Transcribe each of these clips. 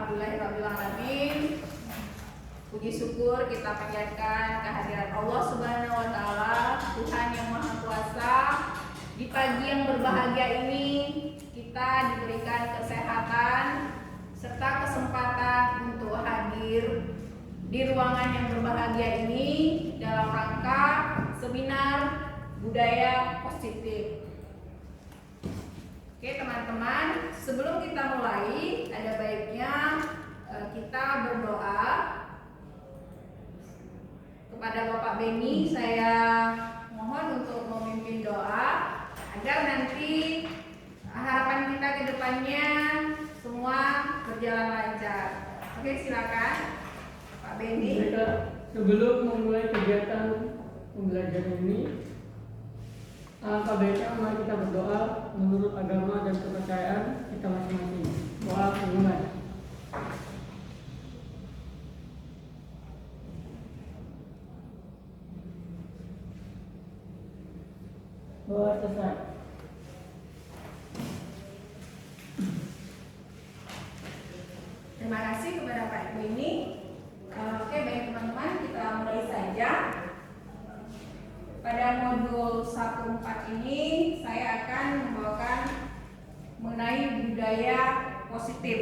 Alhamdulillahirrabbilalamin. Puji syukur kita panjatkan kehadiran Allah Subhanahu wa Ta'ala, Tuhan yang Maha Kuasa. Di pagi yang berbahagia ini kita diberikan kesehatan serta kesempatan untuk hadir di ruangan yang berbahagia ini dalam rangka seminar budaya positif. Oke teman-teman, sebelum kita mulai ada baiknya kita berdoa. Kepada Bapak Beni saya mohon untuk memimpin doa agar nanti harapan kita ke depannya semua berjalan lancar. Oke, silakan Pak Beni. Sebelum memulai kegiatan pembelajaran ini, alangkah baiknya mari kita berdoa menurut agama dan kepercayaan kita masing-masing. Doa dimulai. Doa selesai. Terima kasih kepada Pak Beni. Oke, baik teman-teman, kita mulai saja. Pada modul 1.4 ini saya akan membawakan mengenai budaya positif.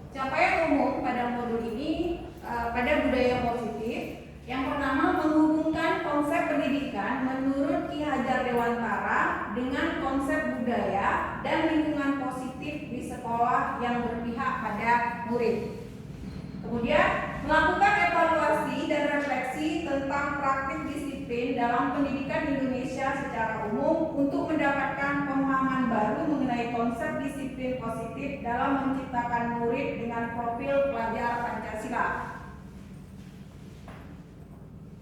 Capaian umum pada modul ini pada budaya positif yang pertama menghubungkan konsep pendidikan menurut Ki Hajar Dewantara dengan konsep budaya dan lingkungan positif di sekolah yang berpihak pada murid. Kemudian melakukan evaluasi dan refleksi tentang praktik disiplin dalam pendidikan Indonesia secara umum untuk mendapatkan pemahaman baru mengenai konsep disiplin positif dalam menciptakan murid dengan profil pelajar Pancasila.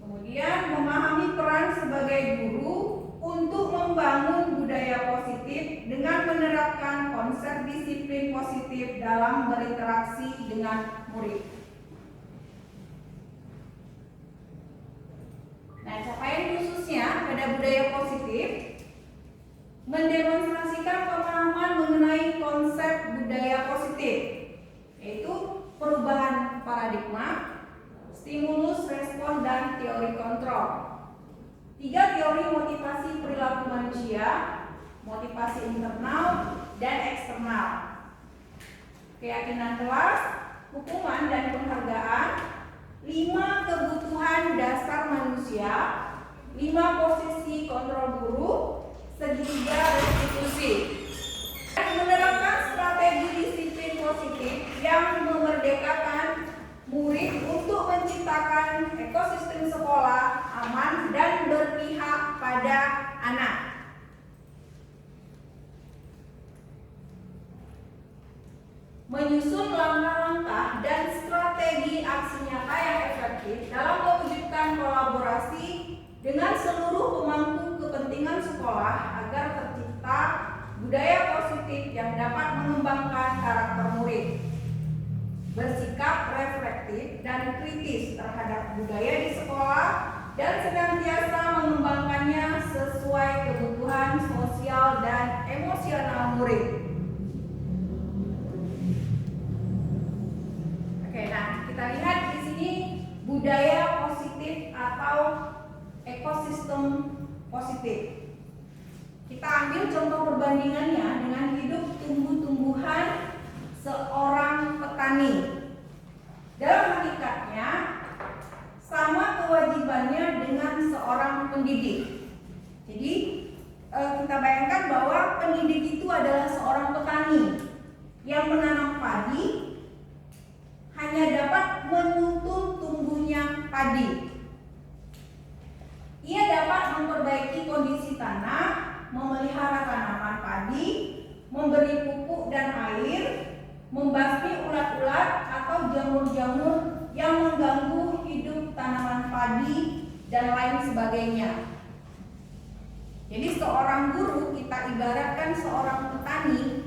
Kemudian memahami peran sebagai guru untuk membangun budaya positif dengan menerapkan konsep disiplin positif dalam berinteraksi dengan murid. Nah, capaian khususnya pada budaya positif mendemonstrasikan pemahaman mengenai konsep budaya positif, yaitu perubahan paradigma, stimulus, respon, dan teori kontrol. 3 teori motivasi perilaku manusia, motivasi internal dan eksternal, keyakinan kelas, hukuman dan penghargaan, 5 kebutuhan dasar manusia, 5 posisi kontrol guru, segitiga restitusi. Menerapkan strategi disiplin positif yang memerdekakan murid untuk menciptakan ekosistem sekolah aman dan berpihak pada anak. Menyusun langkah-langkah dan strategi aksi nyata yang efektif dalam mewujudkan kolaborasi dengan seluruh pemangku kepentingan sekolah agar tercipta budaya positif yang dapat mengembangkan karakter murid. Bersikap reflektif dan kritis terhadap budaya di sekolah dan senantiasa mengembangkannya sesuai kebutuhan sosial dan emosional murid. Oke, nah kita lihat di sini budaya positif atau ekosistem positif. Kita ambil contoh perbandingannya dengan hidup tumbuh-tumbuhan seorang petani. Dalam hakikatnya sama kewajibannya dengan seorang pendidik. Jadi kita bayangkan bahwa pendidik itu adalah seorang petani yang menanam padi, hanya dapat menuntun tumbuhnya padi. Ia dapat memperbaiki kondisi tanah, memelihara tanaman padi, memberi pupuk dan air, membasmi ulat-ulat atau jamur-jamur yang mengganggu hidup tanaman padi dan lain sebagainya. Jadi seorang guru kita ibaratkan seorang petani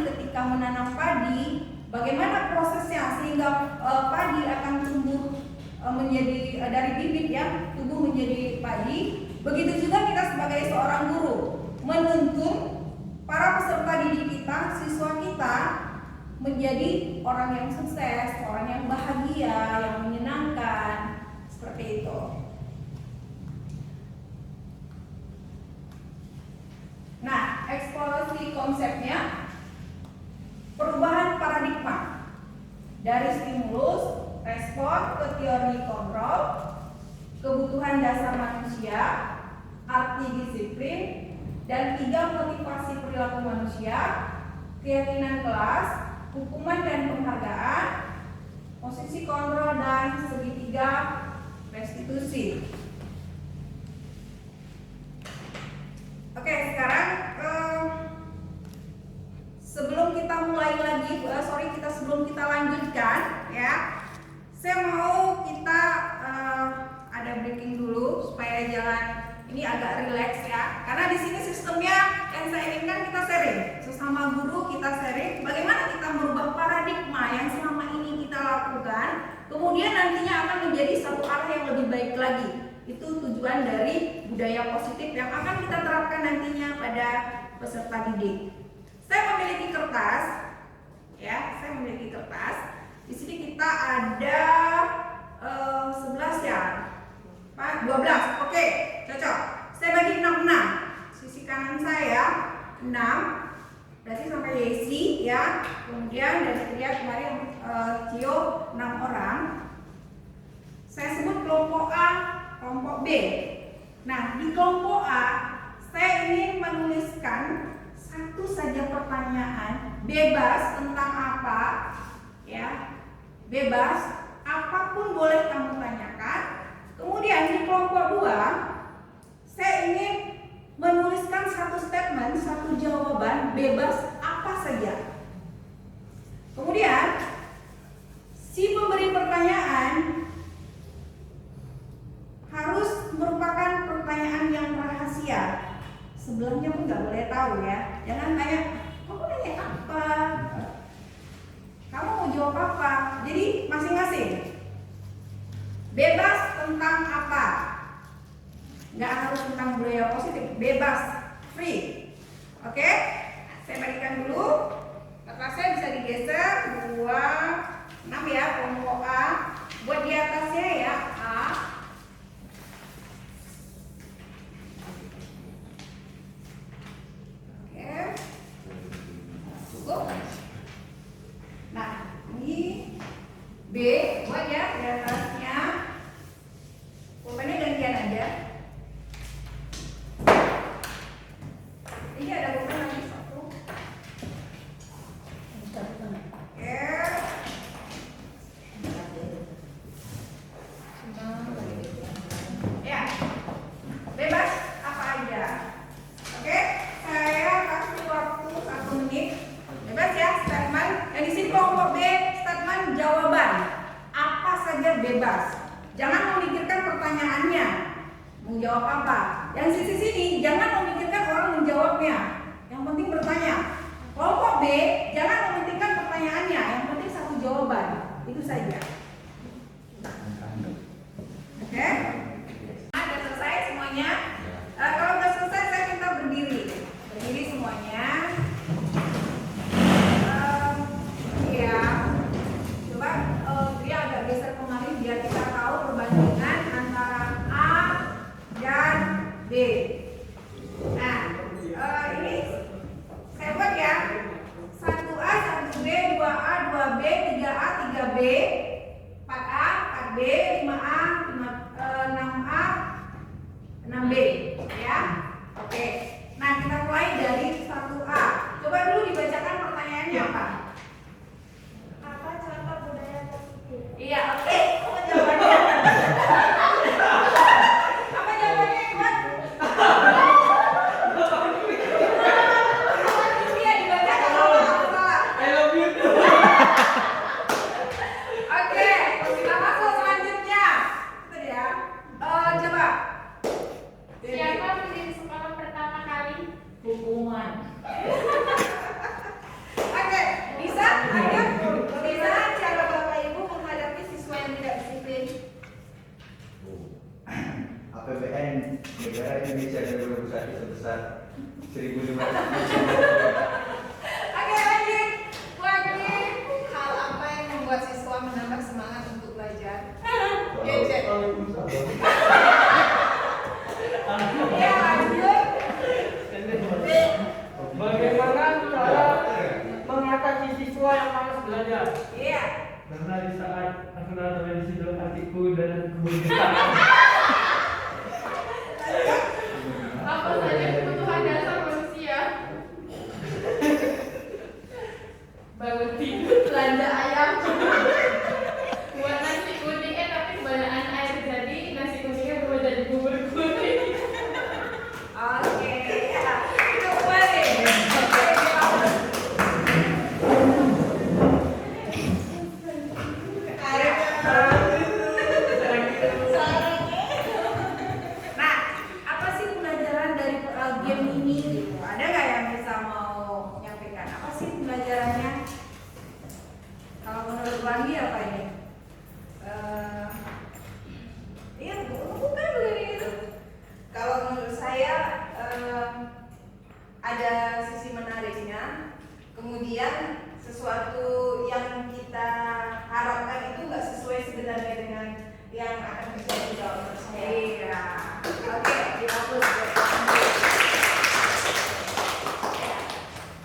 ketika menanam padi, bagaimana prosesnya sehingga padi akan tumbuh menjadi dari bibit ya, tumbuh menjadi padi. Begitu juga kita sebagai seorang guru menuntun para peserta didik kita, siswa kita menjadi orang yang sukses, orang yang bahagia, yang menyenangkan, seperti itu. Nah, eksplorasi konsepnya perubahan paradigma dari stimulus, respon ke teori kontrol, kebutuhan dasar manusia, arti disiplin, dan 3 motivasi perilaku manusia, keyakinan kelas, hukuman dan penghargaan, posisi kontrol, dan segitiga restitusi. Oke, sekarang sebelum kita lanjutkan ya, saya mau kita ada breaking dulu supaya jalan ini agak rileks ya. Karena di sini sistemnya yang saya inginkan kita sharing sesama guru, kita sharing bagaimana kita merubah paradigma yang selama ini kita lakukan, kemudian nantinya akan menjadi satu arah yang lebih baik lagi. Itu tujuan dari budaya positif yang akan kita terapkan nantinya pada peserta didik. Saya memiliki kertas, ya, saya memiliki kertas. Di sini kita ada 11 ya, Pak, 12. Oke, cocok. Saya bagi 6. Sisi kanan saya 6, berarti sampai Yesi ya. Kemudian dari lihat kemarin Cio 6 orang. Saya sebut kelompok A, kelompok B. Nah, di kelompok A saya ingin menuliskan satu saja pertanyaan, bebas tentang apa, ya, bebas, apapun boleh kamu tanyakan. Kemudian di kelompok 2 saya ingin menuliskan satu statement, satu jawaban, bebas apa saja. Kemudian si pemberi pertanyaan harus merupakan pertanyaan yang rahasia. Sebelahnya pun nggak boleh tahu ya. Jangan tanya, kamu nanya apa? Kamu mau jawab apa? Jadi masing-masing bebas tentang apa? Nggak harus tentang budaya positif, bebas, free. Oke? Saya bagikan dulu. Kertasnya bisa digeser 2, 6 ya, kelompok A. Buat di atasnya ya, A. Cukup. Nah, ini B buat ya di atasnya. Pokoknya gantian aja. Ini ada pulpen lagi 1. Oke. Ya, bebas apa aja. Oke, saya kasih waktu 1 menit. Bebas ya, statement. Yang di sini kelompok B, statement jawaban. Apa saja bebas. Jangan memikirkan pertanyaannya, menjawab apa. Yang sisi sini, jangan memikirkan orang menjawabnya. Yang penting bertanya. Kelompok B, jangan mementingkan pertanyaannya. Yang penting satu jawaban. Itu saja. Oke? Sudah selesai semuanya? Kalau sudah selesai, saya minta berdiri. Berdiri semuanya. Iya. Coba dia agak geser kemari biar kita tahu perbandingan antara A dan B. Nah, ini saya buat ya. 1A, 1B, 2A, 2B, 3A, 3B, 4A, 4B, 5A, 6A, 6B, ya. Oke. Nah, kita mulai dari 1A. Coba dulu dibacakan pertanyaannya apa? Apa contoh budaya positif? Iya, oke. Apa jawabannya? Apa jawabannya, Iwan? Iya, dibacakan apa salah? I love you. di saat aku nonton di situ artiku dan kebutuhan. Apa saja kebutuhan dasar manusia? Bangun tidur, belanja ayam. Buat nasi kuning tapi kebanyakan air jadi nasi kuningnya berubah jadi bubur kuning. Oke, ya. Itu boleh. Nah, apa sih pembelajaran dari game ini gitu? Ada nggak yang bisa mau nyampaikan? Apa sih pembelajarannya? Kalau menurut Bandi apa ini? Iya, bukan itu. Kalau menurut saya ada sisi menariknya. Kemudian sesuatu yang kita harapkan itu nggak sesuai sebenarnya dengan yang akan terjadi kalau menurut saya. Iya. Oke, dihapus.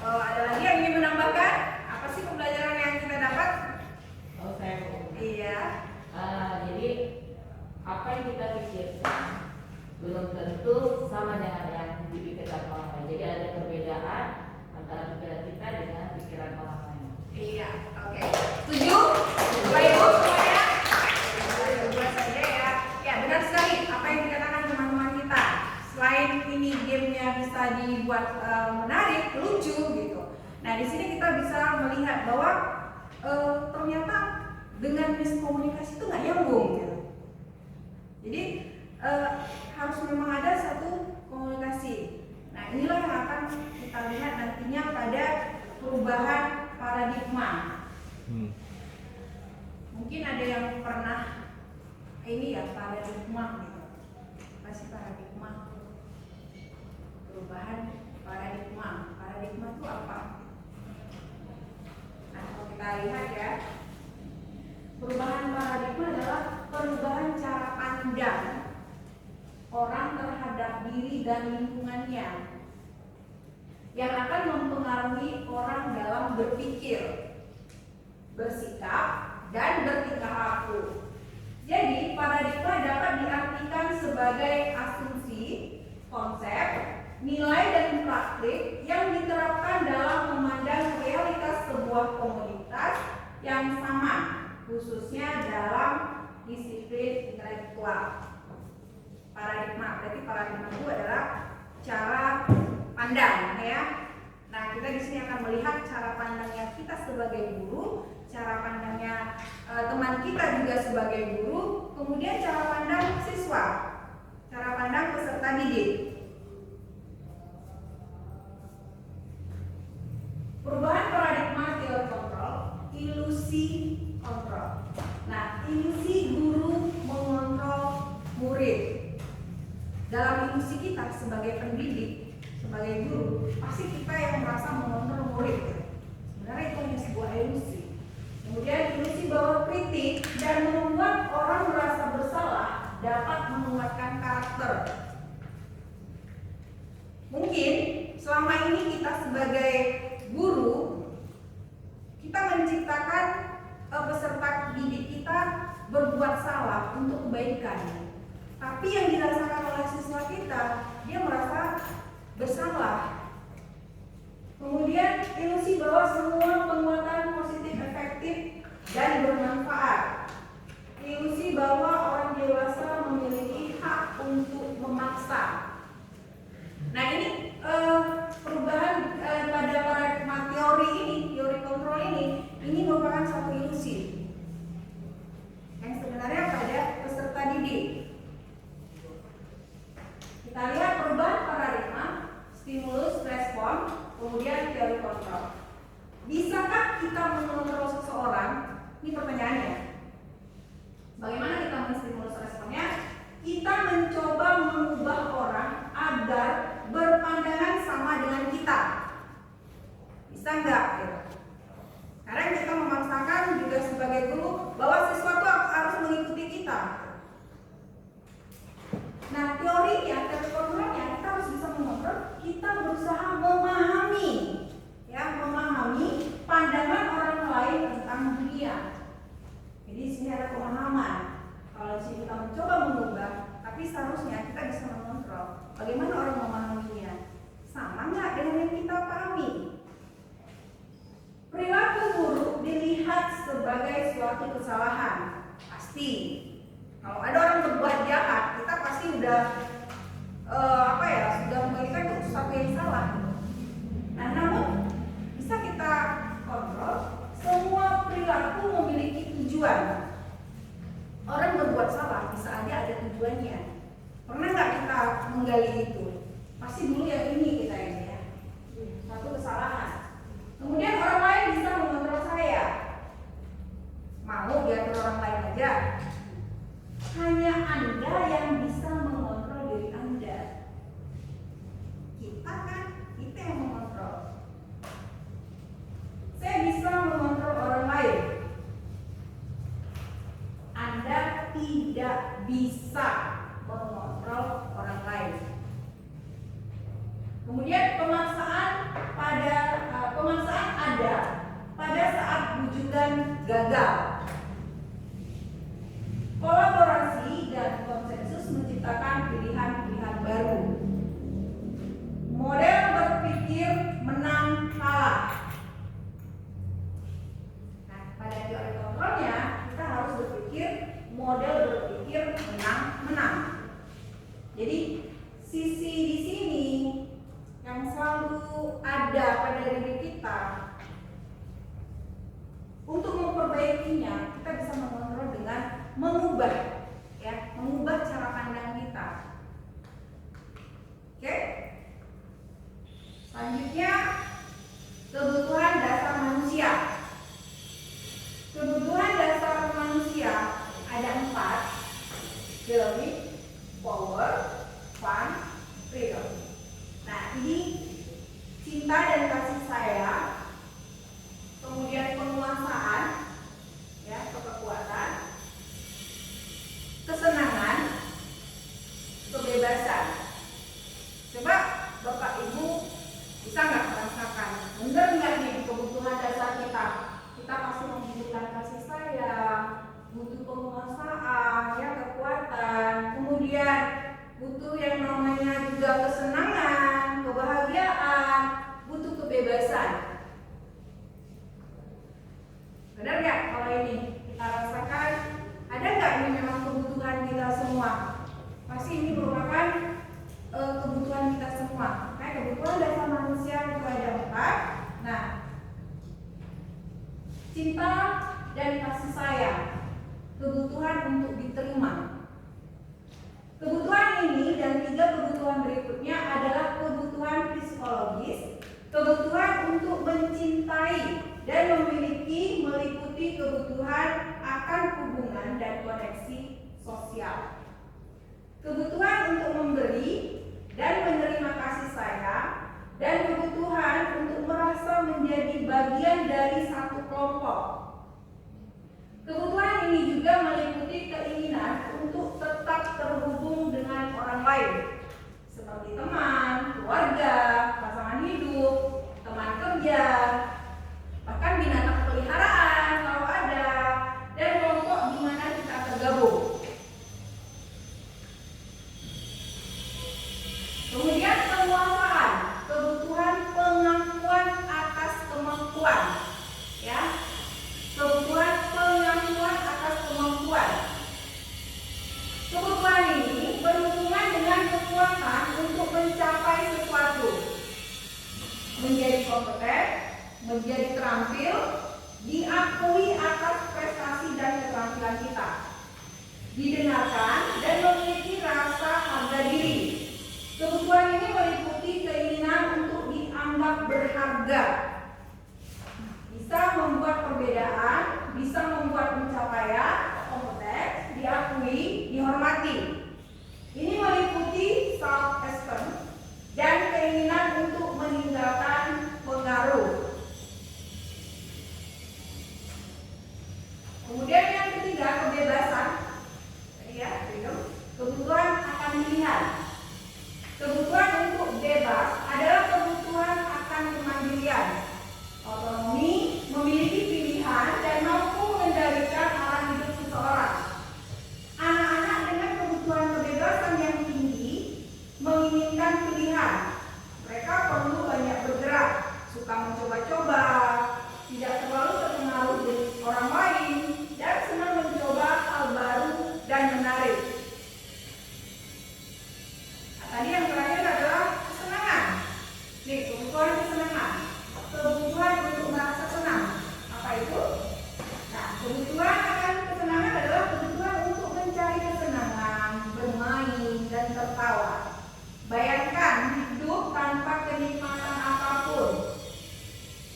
Ada lagi yang ingin menambahkan? Apa sih pembelajaran yang kita dapat? Oh, saya mau. Iya. Jadi apa yang kita pikirkan belum tentu sama dengan yang dipikirkan orang lain. Jadi ada perbedaan antara pikiran kita dengan pikiran orang lain. Iya, oke. Setuju? Bapak Ibu semuanya? Dua saja ya. Ya, benar sekali apa yang dikatakan teman-teman kita. Selain ini gamenya bisa dibuat menarik, lucu gitu. Nah, di sini kita bisa melihat bahwa ternyata dengan miskomunikasi itu nggak nyambung gitu. Jadi harus memang ada satu komunikasi. Nah, inilah yang akan kita lihat nantinya pada perubahan paradigma. Mungkin ada yang pernah ini ya paradigma gitu. Apa sih paradigma? Perubahan paradigma. Paradigma itu apa? Nah, kalau kita lihat ya, perubahan paradigma adalah perubahan cara pandang orang terhadap diri dan lingkungannya yang akan mempengaruhi orang dalam berpikir, bersikap, dan bertingkah laku. Jadi, paradigma dapat diartikan sebagai asumsi, konsep, nilai, dan praktik yang diterapkan dalam memandang realitas sebuah komunitas yang sama, khususnya dalam disiplin intelektual. Paradigma, berarti paradigma itu adalah cara pandang ya. Nah, kita di sini akan melihat cara pandangnya kita sebagai guru, cara pandangnya teman kita juga sebagai guru, kemudian cara pandang siswa, cara pandang peserta didik. Perubahan paradigma teori kontrol, ilusi kontrol. Nah, ilusi guru mengontrol murid. Dalam ilusi kita sebagai pendidik, sebagai guru, pasti kita yang merasa mengontrol murid. Sebenarnya itu hanya sebuah ilusi. Kemudian ilusi bahwa kritik dan membuat orang merasa bersalah dapat menguatkan karakter. Mungkin selama ini kita sebagai guru, kita menciptakan peserta didik kita berbuat salah untuk kebaikan. Tapi yang dirasakan oleh siswa kita, dia merasa bersalah. Kemudian ilusi bahwa semua penguatan positif efektif dan bermanfaat. Ilusi bahwa orang dewasa memiliki hak untuk memaksa. Nah, ini perubahan pada paradigma teori ini, teori kontrol ini merupakan satu ilusi yang sebenarnya pada peserta didik. Kita lihat perubahan paradigma, stimulus, respon, kemudian teori kontrol. Bisakah kita mengontrol seseorang? Ini pertanyaannya. Bagaimana kita menstimulus responnya? Kita mencoba mengubah orang agar berpandangan sama dengan kita. Bisa nggak? Gitu. Karena kita memaksakan juga sebagai guru bahwa siswa itu harus mengikuti kita. Nah, teorinya, teori kontrolnya kita harus bisa mengontrol. Kita berusaha memahami, ya, memahami pandangan orang lain tentang dunia. Jadi di sini ada pemahaman. Kalau di sini kita mencoba mengubah, tapi seharusnya kita bisa mengontrol bagaimana orang memahaminya. Sama nggak dengan yang kita pahami? Perilaku buruk dilihat sebagai suatu kesalahan. Pasti. Kalau ada orang berbuat jahat, kita pasti sudah sudah memberikan itu sesuatu yang salah. Nah, namun bisa kita kontrol. Semua perilaku memiliki tujuan. Orang berbuat salah bisa aja ada tujuannya. Pernah nggak kita menggali itu? Pasti dulu yang ini kita ini ya, satu kesalahan. Kemudian orang lain bisa mengontrol saya. Mau diatur orang lain aja. Hanya Anda yang bisa mengontrol diri Anda. Kita kan, kita yang mengontrol. Saya bisa mengontrol orang lain. Anda tidak bisa mengontrol orang lain. Kemudian pemaksaan ada pada saat wujudan gagal. Kolaborasi dan konsensus menciptakan pilihan-pilihan baru. Model berpikir menang kalah. Nah, pada teori kontrolnya kita harus berpikir model berpikir menang-menang. Jadi sisi di sini yang selalu ada pada diri kita, untuk memperbaikinya kita bisa mengontrol dengan mengubah cara pandang kita. Oke? Selanjutnya, kebutuhan dasar manusia. Kebutuhan dasar manusia ada 4: belief, power, fun, freedom. Nah, ini cinta dan kasih sayang, kemudian penguasaan, kekuatan, kesenangan, kebebasan. Coba Bapak Ibu bisa nggak merasakan, benar nggak nih kebutuhan dasar kita? Kita pasti membutuhkan kasih sayang, butuh penguasaan, kekuatan, kemudian butuh yang namanya juga kesenangan, kebahagiaan, butuh kebebasan. Benar nggak kalau ini kita rasakan? Ada nggak ini memang kebutuhan kita semua? Pasti ini merupakan kebutuhan kita semua. Nah, kebutuhan dasar manusia itu ada 4. Nah, cinta dan kasih sayang, kebutuhan untuk diterima. Kebutuhan ini dan 3 kebutuhan berikutnya adalah kebutuhan psikologis, kebutuhan untuk mencintai dan meliputi kebutuhan akan hubungan dan koneksi sosial. Kebutuhan untuk memberi dan menerima kasih sayang, dan kebutuhan untuk merasa menjadi bagian dari satu kelompok. Kebutuhan ini juga meliputi keinginan untuk tetap terhubung dengan orang lain, seperti teman, keluarga, pasangan hidup, teman kerja, bahkan binatang peliharaan kalau ada, dan kelompok di mana kita tergabung. Kemudian penguasaan, kebutuhan pengakuan atas kemampuan, kebutuhan pengakuan atas kemampuan. Kebutuhan ini berhubungan dengan kekuatan untuk mencapai sesuatu, menjadi kompeten, menjadi terampil, diakui atas prestasi dan keterampilan kita, didengarkan dan memiliki rasa harga diri. Kebutuhan ini meliputi keinginan untuk dianggap berharga, bisa membuat perbedaan, bisa membuat pencapaian, kompeten, diakui, dihormati. Ini meliputi self-esteem dan keinginan untuk meninggalkan pengaruh. Kemudian yang ketiga, kebebasan. Kebutuhan akan pilihan. Kebutuhan untuk bebas adalah kebutuhan akan kemandirian. mencoba-coba, tidak terlalu terpengaruh dengan orang lain, dan senang mencoba hal baru dan menarik. Nah, tadi yang terakhir adalah kesenangan. Nih, kebutuhan kesenangan. Kebutuhan untuk merasa senang. Apa itu? Nah, kebutuhan akan kesenangan adalah kebutuhan untuk mencari kesenangan, bermain, dan tertawa. Bayangkan hidup tanpa kenikmatan apapun.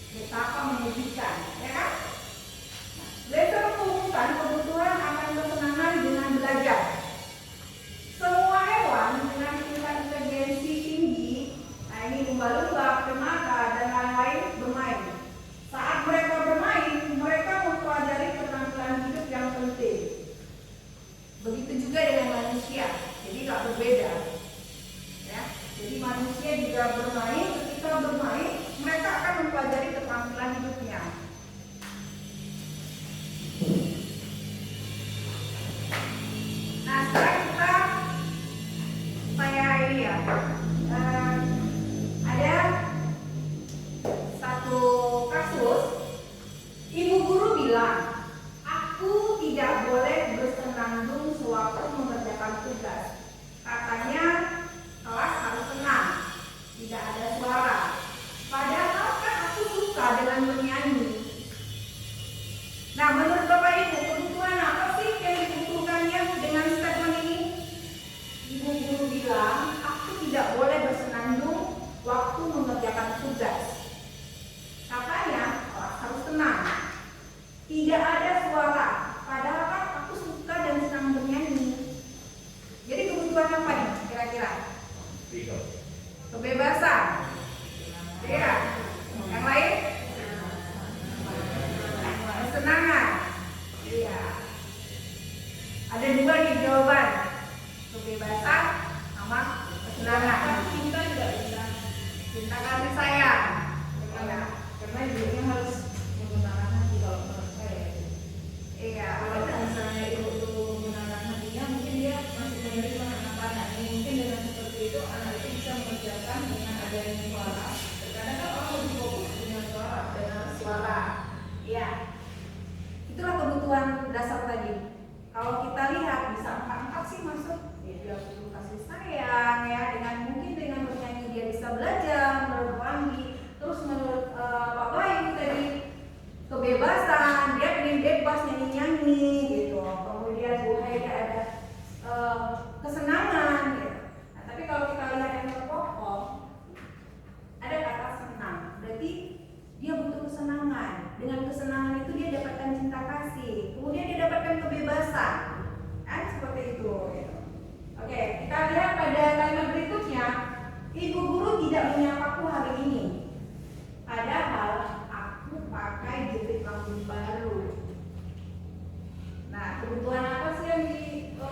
Betapa menyedihkan, ya kan? Lester menghubungkan kebutuhan akan kesenangan dengan belajar. Semua hewan dengan tingkat inteligensi tinggi, nah ini lumba-lumba, primata, dan lain-lain bermain. Saat mereka bermain, mereka mempelajari keterampilan hidup yang penting. Begitu juga dengan manusia, jadi tak berbeda. Ya, jadi manusia juga bermain, ketika bermain, mereka akan mempelajari keterampilan hidupnya. Nah, sekarang saya ini ya, ada satu kasus, ibu guru bilang, aku tidak boleh bersenandung sewaktu mengerjakan tugas. Katanya kelas harus tenang, tidak ada suara. Padahal kan aku suka dengan bernyanyi. Nah, menurut Bapak Ibu, kebutuhan apa sih yang dibutuhkannya dengan statement ini? Ibu guru bilang, aku tidak boleh bersenandung waktu mengerjakan tugas. Katanya, kelas harus tenang. Tidak ada suara. Padahal kan aku suka dan senang bernyanyi. Jadi kebutuhan apa nih kira-kira? Kebebasan. Iya. Yang lain? Kesenangan. Iya. Ada dua nih jawaban. Kebebasan sama kesenangan. Cinta tidak bisa. Cinta kasih sayang. Iya. Karena hidupnya harus menggunakan hati kalau menurut saya. Iya. Kalau misalnya ibu itu menggunakan hatinya, mungkin dia masih menerima anak-anak. Mungkin dengan seperti itu anak itu bisa mengerjakan dengan adanya suara. Terkadang kan orang lebih fokus dengan suara dengan Suara. Iya. Itulah kebutuhan dasar tadi. Kalau kita lihat bisa empat sih masuk. Ya, dia butuh kasih sayang ya, dengan mungkin dengan bernyanyi dia bisa belajar, menurut Wandi. Terus menurut Pak Bayu tadi kebebasan, dia pengen bebas nyanyi-nyanyi gitu. Kemudian Bu Haida ada kesenangan gitu. Nah, tapi kalau kita lihat yang terpokok ada kata senang. Berarti dia butuh kesenangan. Dengan kesenangan itu dia dapatkan cinta kasih. Kemudian dia dapatkan kebebasan. Kan seperti itu gitu. Oke, kita lihat pada kalimat berikutnya. Ibu guru tidak menyapaku hari ini. Padahal aku pakai jepit rambut baru. Nah, kebutuhan apa sih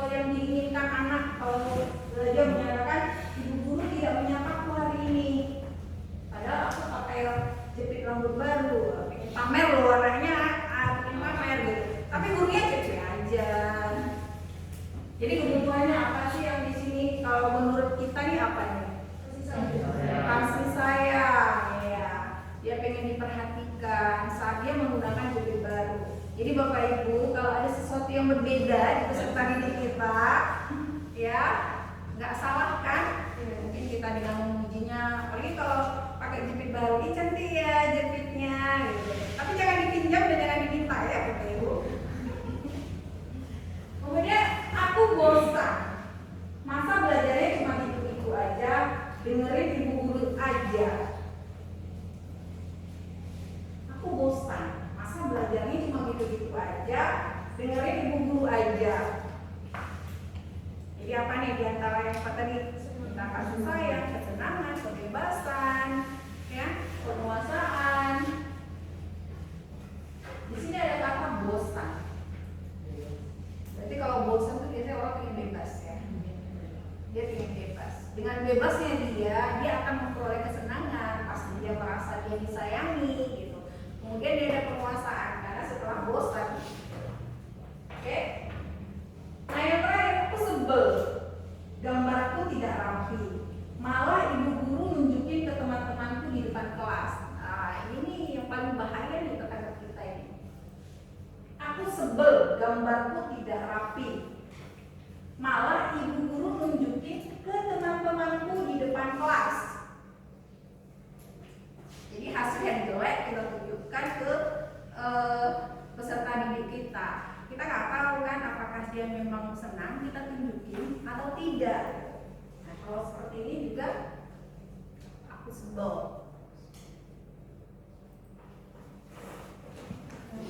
yang diinginkan anak kalau dia menyatakan ibu guru tidak menyapaku hari ini? Padahal aku pakai jepit rambut baru, pengen pamer loh warnanya, pengen pamer gitu. Tapi gurunya kecil aja. Jadi kebutuhannya apa sih yang di sini? Kalau menurut kita nih apa nih? Kasih sayang, ya. Dia pengen diperhatikan saat dia menggunakan jepit baru. Jadi Bapak Ibu, kalau ada sesuatu yang berbeda di peserta didik kita, ya, nggak salah kan? Mungkin kita dengan memujinya, apalagi kalau pakai jepit baru, ini cantik ya jepitnya, gitu. Tapi jangan dipinjam dan jangan diminta ya Bapak Ibu. Kemudian aku bosan, masa belajarnya cuma gitu-gitu aja, dengerin ibu guru aja. Aku bosan, masa belajarnya cuma gitu-gitu aja, dengerin ibu guru aja. Jadi apa nih diantara yang tadi? Tentang kasih sayang, kesenangan, kebebasan, ya, penguasaan. Di sini ada kata bosan. Berarti kalau bosan tuh biasanya orang ingin bebas ya. Dia ingin bebas. Dengan bebasnya dia akan memperoleh kesenangan. Pasti dia merasa dia disayangi gitu. Kemudian dia ada penguasaan karena setelah bosan. Oke. Nah yang terakhir, aku sebel. Gambarku tidak rapi. gambarku tidak rapi. Malah ibu guru nunjukin ke teman-temanku di depan kelas. Jadi hasil yang jelek kita tunjukkan ke peserta didik kita. Kita nggak tahu kan apakah dia memang senang kita tunjukin atau tidak. Nah, kalau seperti ini juga aku sebel.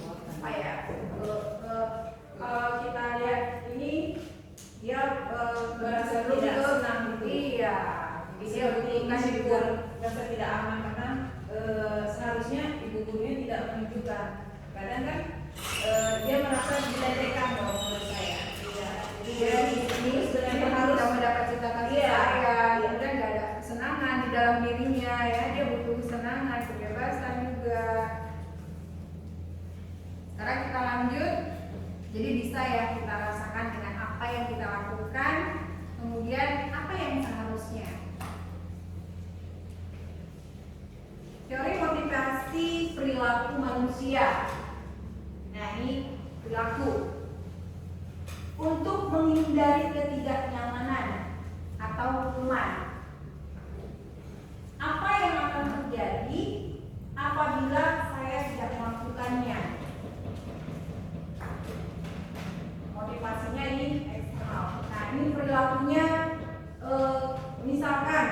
Apa ya? Kalau kita lihat ini dia Merasa cenderung tidak ke senang gitu. Iya. Jadi dia Kasih kasih buat rasa tidak aman karena seharusnya ibu gurunya tidak menunjukkan. Kadang kan dia merasa dilecehkan loh menurut saya. Iya. Jadi dia ini sebenarnya harus mendapat cita kasih Iya. sayang, kemudian nggak ada kesenangan di dalam dirinya ya, dia butuh kesenangan, kebebasan juga. Sekarang kita lanjut, jadi bisa ya kita rasakan dengan apa yang kita lakukan, kemudian apa yang seharusnya. Teori motivasi perilaku manusia. Nah ini perilaku untuk menghindari ketidaknyamanan atau hukuman. Apa yang akan terjadi apabila saya tidak melakukannya? Motivasinya ini eksternal. Nah ini perilakunya misalkan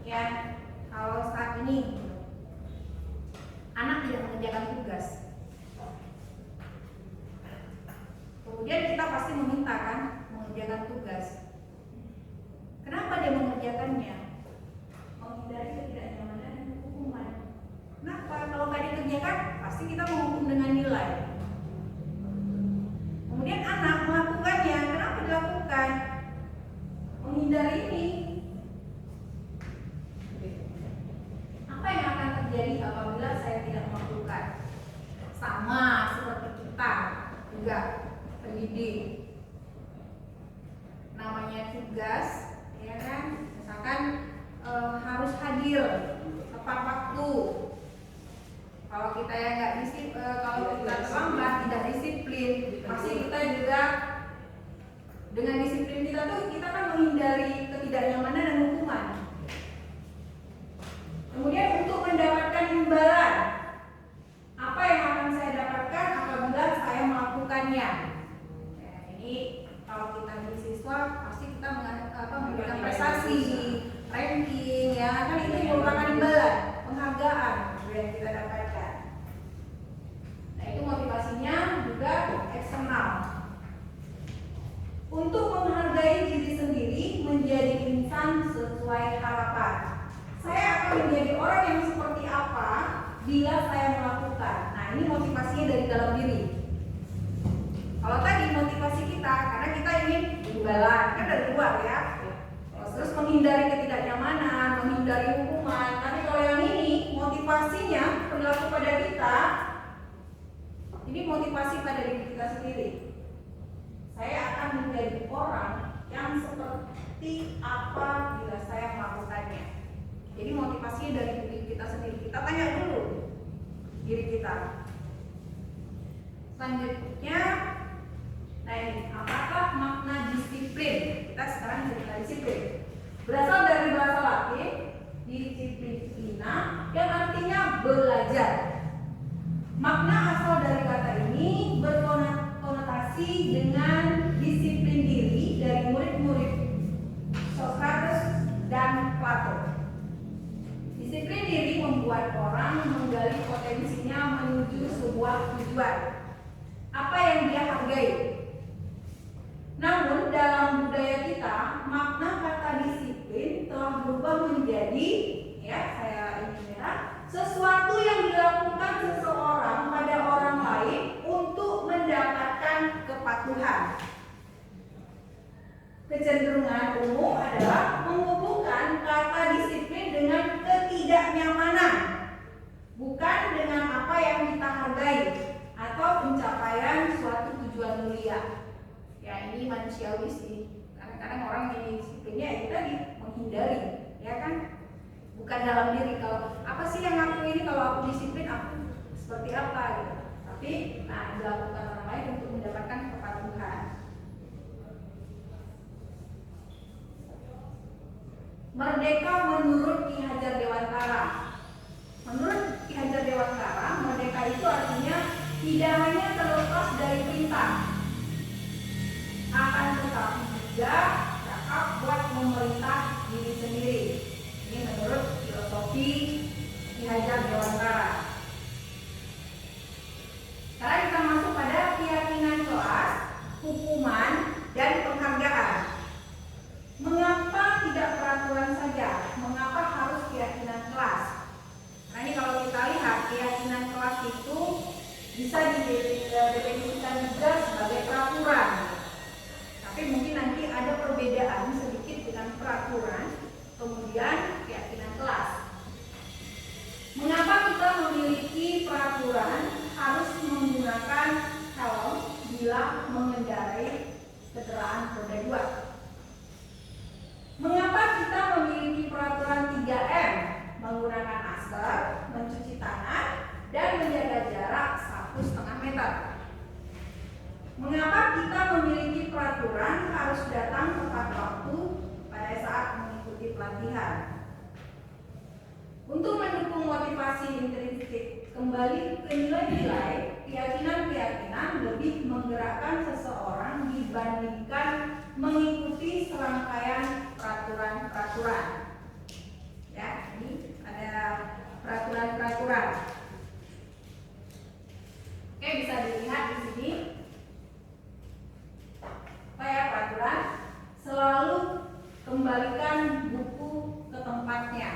ya kalau saat ini anak tidak mengerjakan tugas, kemudian kita pasti meminta kan mengerjakan tugas. Kenapa dia mengerjakannya? Menghindari ketidaknyamanan dan hukuman. Kenapa? Kalau nggak dikerjakan, pasti kita menghukum dengan nilai. Kemudian anak melakukannya, kenapa dilakukan? Menghindari ini. Apa yang akan terjadi apabila saya tidak melakukan? Sama seperti kita juga pendidik. Namanya tugas, ya kan? Misalkan harus hadir tepat waktu. Kalau kita yang nggak kalau kita terlambat tidak disiplin, pasti kita juga dengan disiplin kita tuh kita kan menghindari ketidaknyamanan dan hukuman. Kemudian untuk mendapatkan imbalan, apa yang akan saya dapatkan apabila saya melakukannya? Ya, ini kalau kita jadi siswa pasti kita memberikan prestasi, ranking, ya kan itu merupakan imbalan, penghargaan yang kita dapatkan. Nah itu motivasinya juga eksternal. Untuk menghargai diri sendiri menjadi insan sesuai harapan. Saya akan menjadi orang yang seperti apa bila saya melakukan. Nah ini motivasinya dari dalam diri. Kalau tadi motivasi kita karena kita ingin imbalan kan dari luar ya. Terus menghindari ketidaknyamanan, menghindari hukuman. Tapi kalau yang ini motivasinya perilaku pada kita. Ini motivasi pada diri kita sendiri. Saya akan menjadi orang yang seperti apa bila saya melakukannya. Jadi motivasinya dari diri kita sendiri. Kita tanya dulu diri kita. Selanjutnya, nah ini apakah makna disiplin? Kita sekarang cerita disiplin. Berasal dari bahasa Latin disciplina yang artinya belajar. Makna asal dari kata ini berkonotasi dengan disiplin diri dari murid-murid Socrates dan Plato. Disiplin diri membuat orang menggali potensinya menuju sebuah tujuan. Apa yang dia hargai. Namun dalam budaya kita, makna kata disiplin telah berubah menjadi, ya saya ini merah, sesuatu yang dilakukan seseorang pada orang lain untuk mendapatkan kepatuhan. Kecenderungan umum adalah menghubungkan kata disiplin dengan ketidaknyamanan, bukan dengan apa yang kita hargai atau pencapaian suatu tujuan mulia. Ya ini manusiawi sih. Kadang-kadang orang ini disiplinnya itu tadi menghindari, ya kan? Bukan dalam diri. Kalau apa sih yang aku ini kalau aku disiplin aku seperti apa gitu. Tapi nah dilakukan orang lain untuk mendapatkan Merdeka menurut Ki Hajar Dewantara. Menurut Ki Hajar Dewantara, merdeka itu artinya tidak hanya terlepas dari perintah, akan tetapi juga cakap buat memerintah diri sendiri. Ini menurut filosofi Ki Hajar Dewantara. Sekarang kita masuk pada keyakinan kelas, hukuman, dan penghargaan. Mengapa tidak peraturan saja? Mengapa harus keyakinan kelas? Nah ini kalau kita lihat keyakinan kelas itu bisa didefinisikan juga sebagai peraturan. Tapi mungkin nanti ada perbedaan sedikit dengan peraturan, kemudian keyakinan kelas. Mengapa kita memiliki peraturan harus menggunakan helm bila mengendarai kendaraan roda 2? Mengapa kita memiliki peraturan 3M? Menggunakan masker, mencuci tangan, dan menjaga jarak 1,5 meter. Mengapa kita memiliki peraturan harus datang tepat waktu pada saat mengikuti pelatihan? Untuk mendukung motivasi intrinsik, kembali ke nilai-nilai, keyakinan-keyakinan lebih menggerakkan seseorang dibandingkan mengikuti serangkaian peraturan-peraturan. Ya, ini ada peraturan-peraturan. Oke, bisa dilihat di sini. Apa ya peraturan? Selalu kembalikan buku ke tempatnya.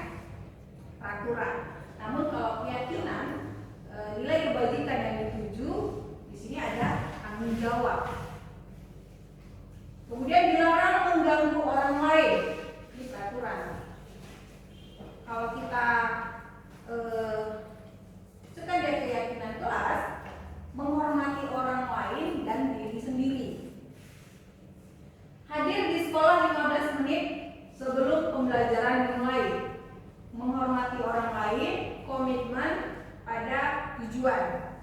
Peraturan. Namun kalau keyakinan, nilai kebajikan yang dituju di sini ada tanggung jawab. Kemudian dilarang mengganggu orang lain. Ini peraturan. Kalau kita sekadar keyakinan kelas, menghormati orang lain dan diri sendiri. Hadir di sekolah 15 menit sebelum pembelajaran dimulai. Menghormati orang lain, komitmen pada tujuan.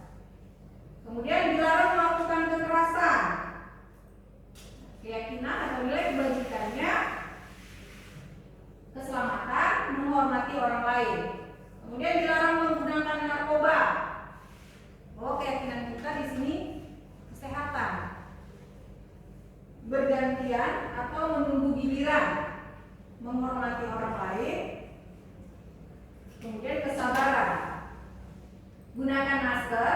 Kemudian dilarang melakukan kekerasan. Keyakinan atau nilai kebajikannya keselamatan, menghormati orang lain. Kemudian dilarang menggunakan narkoba. Oh, keyakinan kita di sini kesehatan. Bergantian atau menunggu giliran. Menghormati orang lain. Kemudian kesabaran. Gunakan masker.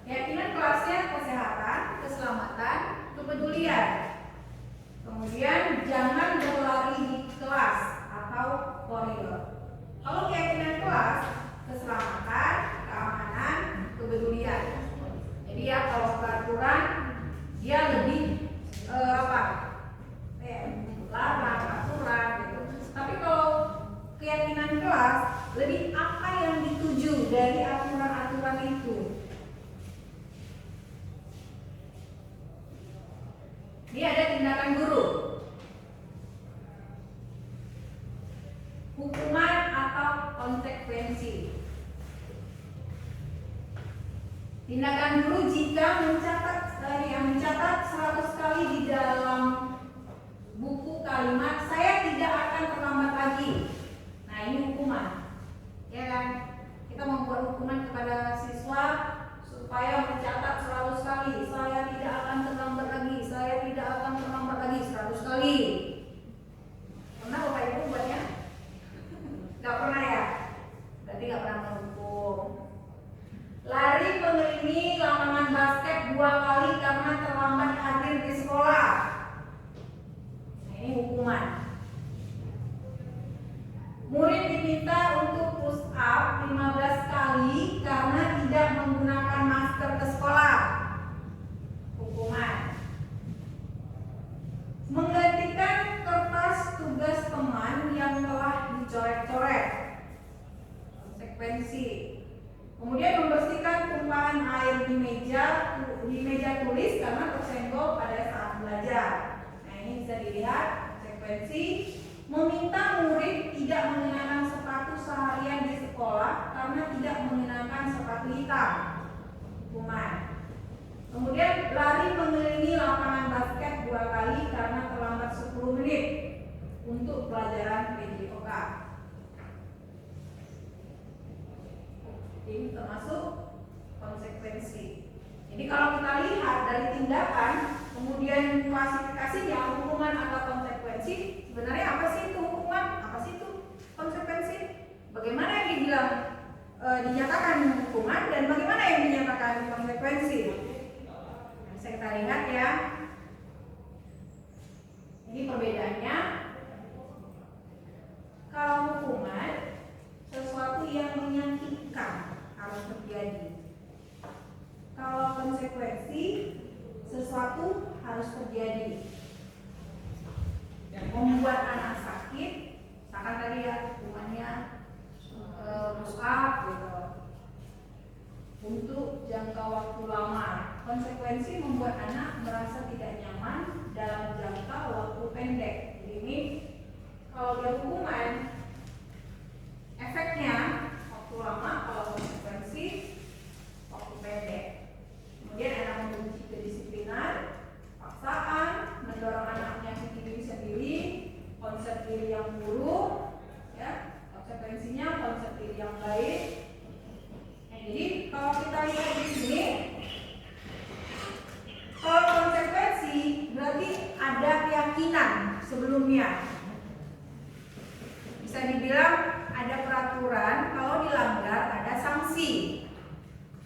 Keyakinan kelasnya kesehatan, keselamatan, kepedulian. Kemudian jangan berlari di kelas atau koridor. Kalau keyakinan kelas, keselamatan, keamanan, kepedulian. Jadi ya kalau peraturan dia lebih larang, aturan gitu. Tapi kalau keyakinan kelas lebih apa yang dituju dari aturan-aturan itu. Ini ada tindakan guru, hukuman atau konsekuensi. Tindakan guru jika mencatat 100 kali di dalam buku kalimat saya tidak akan terlambat lagi. Nah ini hukuman, ya kan? Kita membuat hukuman kepada siswa supaya mencatat 100 kali saya tidak akan terlambat lagi, saya tidak akan terlambat lagi 100 kali. Pernah Bapak Ibu buatnya? Gak pernah ya? Berarti gak pernah menghukum. Lari mengelilingi lapangan basket 2 kali karena terlambat hadir di sekolah. Nah, ini hukuman. Murid diminta untuk push up 15 kali karena tidak menggunakan masker ke sekolah. Hukuman. Menggantikan kertas tugas teman yang telah dicoret-coret. Konsekuensi. Kemudian membersihkan tumpahan air di meja tulis karena tersenggol pada saat belajar. Nah ini bisa dilihat konsekuensi. Meminta murid tidak mengenakan sepatu seharian di sekolah karena tidak mengenakan sepatu hitam. Hukuman. Kemudian lari mengelilingi lapangan basket 2 kali karena terlambat 10 menit. untuk pelajaran PJOK. Ini termasuk konsekuensi. Jadi kalau kita lihat dari tindakan, kemudian klasifikasinya hukuman atau konsekuensi, sebenarnya apa sih itu hukuman, apa sih itu konsekuensi? Bagaimana yang dibilang dinyatakan hukuman dan bagaimana yang dinyatakan konsekuensi? Nah, bisa kita lihat ya. Ini perbedaannya. Kalau hukuman sesuatu yang menyakitkan harus terjadi. Kalau konsekuensi sesuatu harus terjadi. Dan membuat anak sakit, misalkan tadi ya hukumannya rusak gitu untuk jangka waktu lama. Konsekuensi membuat anak merasa tidak nyaman dalam jangka waktu pendek. Jadi ini kalau dia hukuman, efeknya waktu lama, kalau konsekuensi waktu pendek. Kemudian anak membenci kedisiplinan, paksaan, mendorong anak menyakiti diri sendiri, konsep diri yang buruk, ya, konsekuensinya konsep diri yang baik. Nah, jadi kalau kita lihat di sini, kalau konsekuensi berarti ada keyakinan sebelumnya. Bisa dibilang ada peraturan, kalau dilanggar ada sanksi.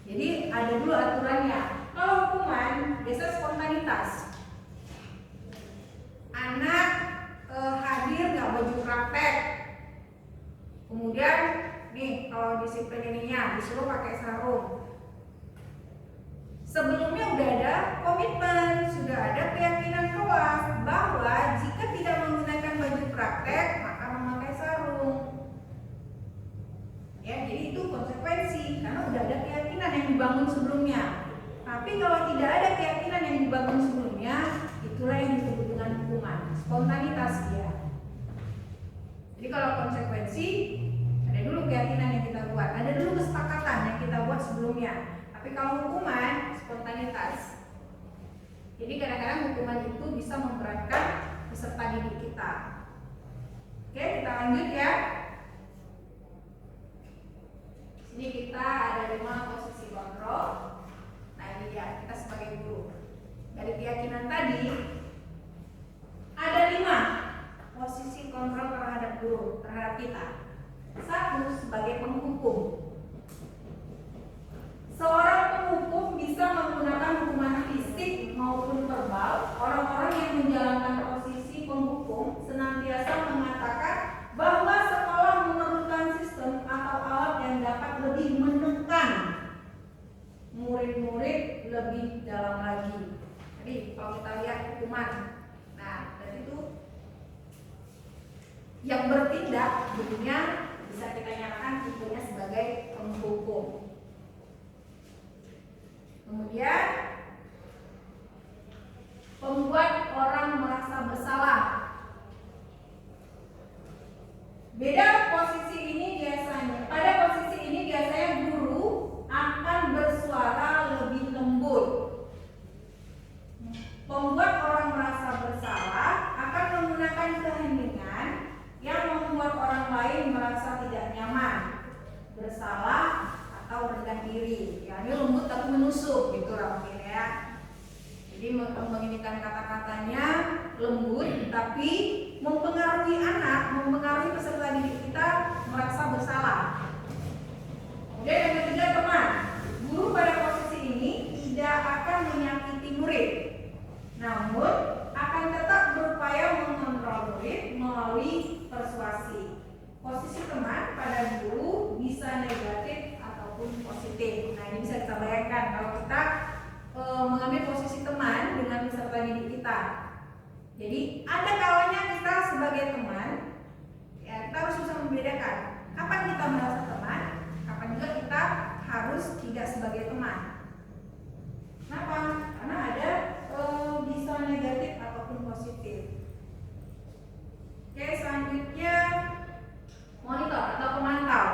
Jadi ada dulu aturannya. Kalau hukuman biasa spontanitas. Anak hadir nggak baju praktek. Kemudian nih kalau disiplin ininya disuruh pakai sarung. Sebelumnya udah ada komitmen, sudah ada keyakinan kelas bahwa jika tidak menggunakan baju praktek maka memakai sarung. Ya, jadi itu konsekuensi karena udah ada keyakinan yang dibangun sebelumnya. Tapi kalau tidak ada keyakinan yang dibangun sebelumnya, itulah yang disebut dengan hukuman. Spontanitas dia. Jadi kalau konsekuensi ada dulu keyakinan yang kita buat, ada dulu kesepakatan yang kita buat sebelumnya. Tapi kalau hukuman spontanitas. Jadi kadang-kadang hukuman itu bisa memberatkan peserta didik kita. Oke, kita lanjut ya. Ini kita ada 5 posisi kontrol. Nah ini dia, kita sebagai guru. Dari keyakinan tadi ada 5 posisi kontrol terhadap guru, terhadap kita. 1, sebagai penghukum. Seorang penghukum bisa menggunakan hukuman fisik maupun verbal. Orang-orang yang menjalankan posisi penghukum senantiasa mengatakan bahwa sekolah memerlukan sistem atau alat yang dapat lebih menekan murid-murid lebih dalam lagi. Jadi kalau kita lihat hukuman, nah dari itu yang bertindak dulunya bisa kita nyatakan tipenya sebagai penghukum. Kemudian membuat orang merasa bersalah. Beda posisi ini biasanya. Pada posisi ini biasanya guru akan bersuara lebih lembut. Membuat orang merasa bersalah akan menggunakan keheningan yang membuat orang lain merasa tidak nyaman, bersalah atau rendah diri. Ya, ini lembut tapi menusuk gitu lah mungkin ya. Jadi menginikan kata-katanya lembut tapi mempengaruhi anak, mempengaruhi peserta didik kita merasa bersalah. Kemudian yang ketiga, teman. Guru pada posisi ini tidak akan menyakiti murid, namun akan tetap berupaya mengontrol murid melalui persuasi. Posisi teman pada guru bisa negatif ataupun positif. Nah ini bisa kita bayangkan kalau kita mengambil posisi teman dengan peserta didik kita. Jadi ada kalanya kita sebagai teman, ya kita harus bisa membedakan kapan kita merasa teman, kapan juga kita harus tidak sebagai teman. Kenapa? Karena ada bisa negatif ataupun positif. Oke, selanjutnya monitor atau pemantau.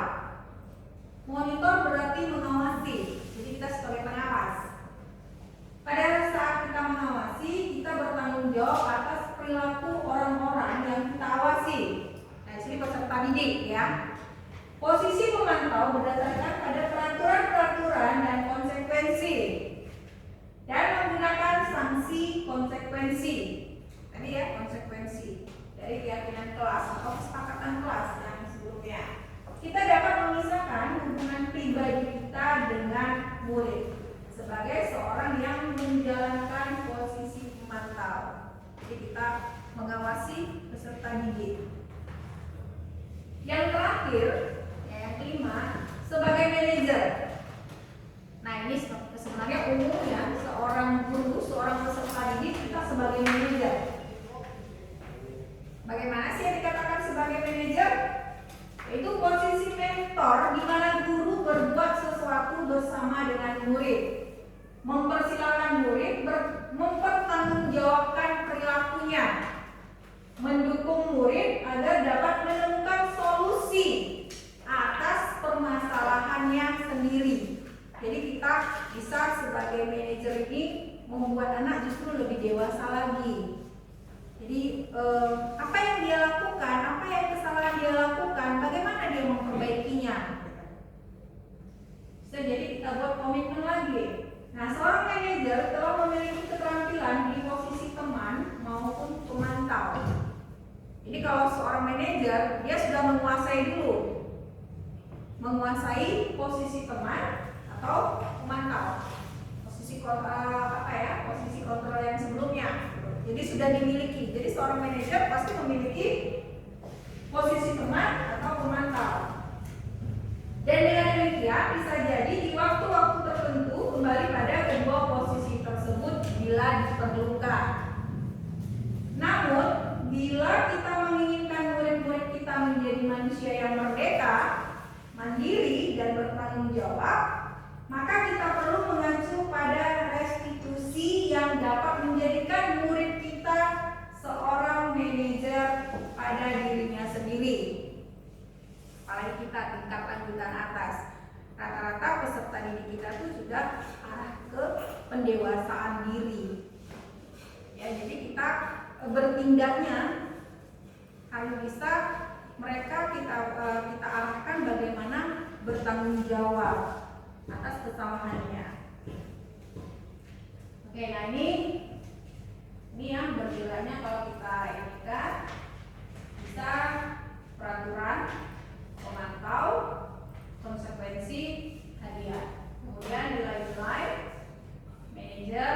Monitor berarti mengawasi, jadi kita sebagai pengawas. Pada saat kita mengawasi, kita bertanggung jawab atas perilaku orang-orang yang kita awasi. peserta didik. Yang terakhir, yang kelima, sebagai manajer. Nah ini sebenarnya umumnya seorang guru, seorang peserta didik kita sebagai manajer. Bagaimana sih yang dikatakan sebagai manajer? Yaitu posisi mentor di mana guru berbuat sesuatu bersama dengan murid, mempersilahkan murid mempertanggungjawabkan perilakunya, mendukung murid agar dapat menemukan solusi atas permasalahannya sendiri. Jadi kita bisa sebagai manajer ini membuat anak justru lebih dewasa lagi. Jadi apa yang dia lakukan, apa yang kesalahan dia lakukan, bagaimana dia memperbaikinya. Bisa jadi kita buat komitmen lagi. Nah, seorang manajer telah memiliki keterampilan di posisi teman maupun pemantau. Jadi kalau seorang manajer dia sudah menguasai posisi teman atau pemantau, posisi posisi kontrol yang sebelumnya. Jadi sudah dimiliki. Jadi seorang manajer pasti memiliki posisi teman atau pemantau. Dan dengan demikian bisa jadi di waktu-waktu tertentu kembali pada kedua posisi tersebut bila diperlukan. Namun bila kita menginginkan murid-murid kita menjadi manusia yang merdeka, mandiri dan bertanggung jawab, maka kita perlu mengacu pada restitusi yang dapat menjadikan murid kita seorang manajer pada dirinya sendiri. Apalagi kita tingkat lanjutan atas, rata-rata peserta didik kita tuh sudah arah ke pendewasaan diri. Ya, jadi kita bertindaknya harus bisa mereka kita arahkan bagaimana bertanggung jawab atas kesalahannya. Oke, nah ini yang berbedanya kalau kita ini kan bisa peraturan, pemantau, konsekuensi, hadiah. Kemudian nilai-nilai, manajer,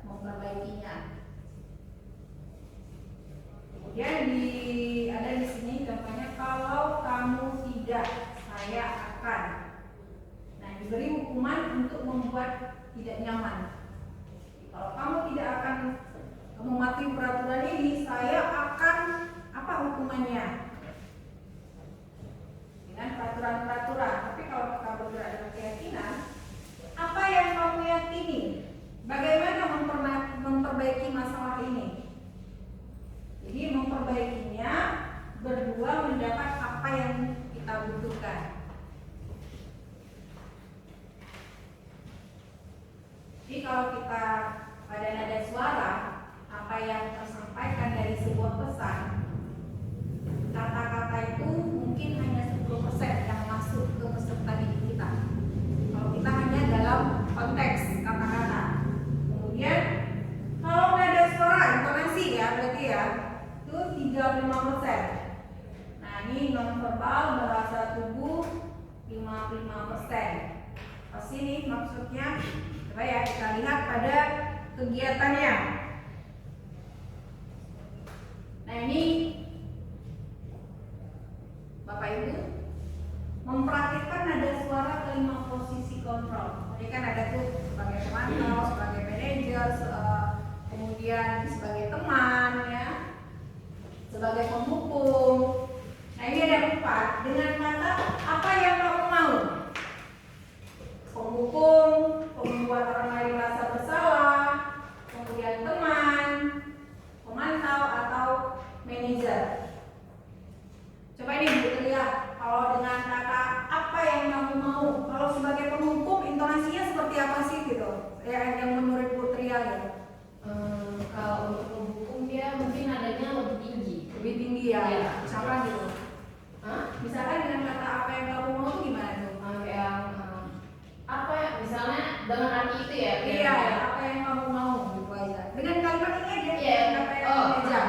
memperbaikinya. Kemudian ada di sini contohnya kalau kamu tidak, saya akan. Nah, diberi hukuman untuk membuat tidak nyaman. Kalau kamu tidak akan mematuhi peraturan ini, saya akan apa hukumannya? Dengan peraturan-peraturan. Tapi kalau kita bergerak dengan keyakinan, apa yang kamu yakini? Bagaimana memperbaiki masalah ini? Jadi memperbaikinya berdua mendapat apa yang kita butuhkan. Jadi kalau kita pada nada suara, apa yang tersampaikan dari sebuah pesan, kata-kata itu mungkin hanya 10% yang masuk ke peserta didik kita. Kalau kita hanya dalam konteks kata-kata. Kemudian kalau nada suara, intonasi ya berarti ya, itu 35%. Nah ini nonverbal, bahasa tubuh 55%. Pas ini maksudnya, coba ya kita lihat pada kegiatannya. Nah ini Bapak Ibu mempraktikkan nada suara ke 5 posisi kontrol. Jadi kan ada tuh sebagai pemantau, sebagai manajer, kemudian sebagai teman ya, sebagai penghukum. Nah ini ada 4 dengan kata apa yang kamu mau. Penghukum, membuat orang lain merasa bersalah, kemudian teman, pemantau atau manajer. Coba ini Bu lihat, kalau dengan kata apa yang kamu mau, kalau sebagai penghukum intonasinya seperti apa sih gitu? Yang menurut Bu Tria gitu. Kalau untuk penghukum dia mungkin adanya lebih tinggi. Lebih tinggi ya. Iya. Misalkan gitu. Misalkan dengan kata apa yang kamu mau tuh gimana tuh? Yang apa ya, misalnya dengan arti itu ya? Iya, apa yang kamu mau gitu aja. Dengan kalimat ini aja. Iya. Apa yang kamu aja.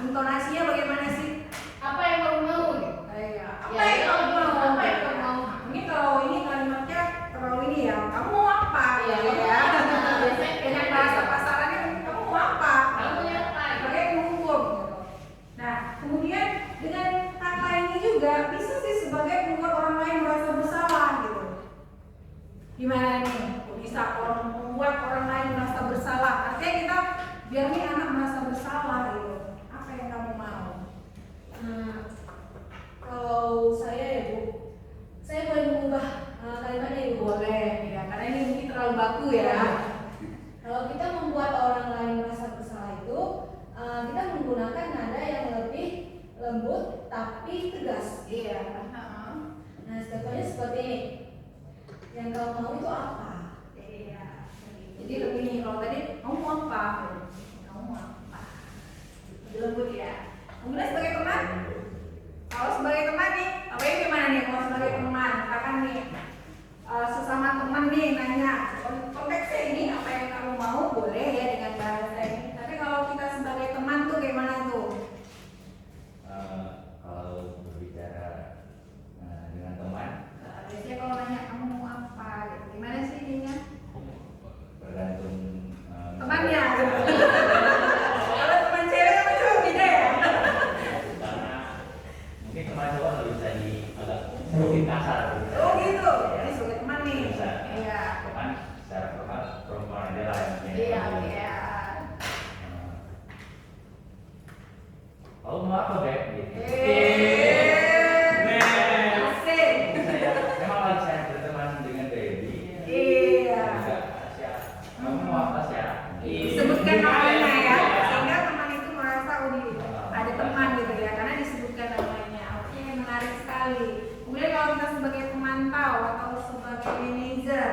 Intonasinya bagaimana sih? Apa yang kamu mau? Iya. Apa Ya, yang kamu mau? apa yang kamu mau? Ini kalau ini kalimatnya terlalu ini ya. Kamu mau apa? Iya, Gitu ya. biasanya Dengan bahasa pasarannya kamu mau apa? Kamu mau apa? Sebagai penghukum gitu. Nah, bisa membuat orang lain merasa bersalah. Artinya kita biar nih anak merasa bersalah gitu. Apa yang kamu mau? Kalau saya ya Bu, saya boleh mengubah kalimatnya Ibu. Boleh ya, karena ini mungkin terlalu baku ya. Kalau kita membuat orang lain merasa bersalah itu, kita menggunakan nada yang lebih lembut tapi tegas. Iya. Nah, contohnya seperti ini. Yang kau mau itu apa? Iya. Jadi lebih nih, kalau tadi kamu mau apa? Kamu mau apa? Lebih lembut ya. Kemudian sebagai teman, kalau sebagai teman nih, apa yang gimana nih kalau sebagai teman? Katakan nih sesama teman nih nanya konteksnya ini apa yang kamu mau, boleh ya dengan bahasa ini. Tapi kalau kita sebagai teman tuh gimana tuh? Kalau berbicara dengan teman, Biasanya kalau nanya kamu mau apa, gitu. Gimana sih ininya? bergantung Temannya. Kalau teman cewek sama cowok beda ya? karena mungkin teman cowok lebih bisa agak sedikit kasar. Oh gitu. Jadi sebagai teman nih. Bisa. Iya. Teman secara formal perempuan aja lah yang Iya, iya. Kamu mau apa, Beb? Gitu. Asik. Memang lagi saya berteman dengan Baby. Iya. Juga Tasya. Kamu mau apa, Tasya? Disebutkan namanya ya, sehingga teman itu merasa ada teman gitu ya, karena disebutkan namanya. Oke, menarik sekali. Kemudian kalau kita sebagai pemantau atau sebagai manajer,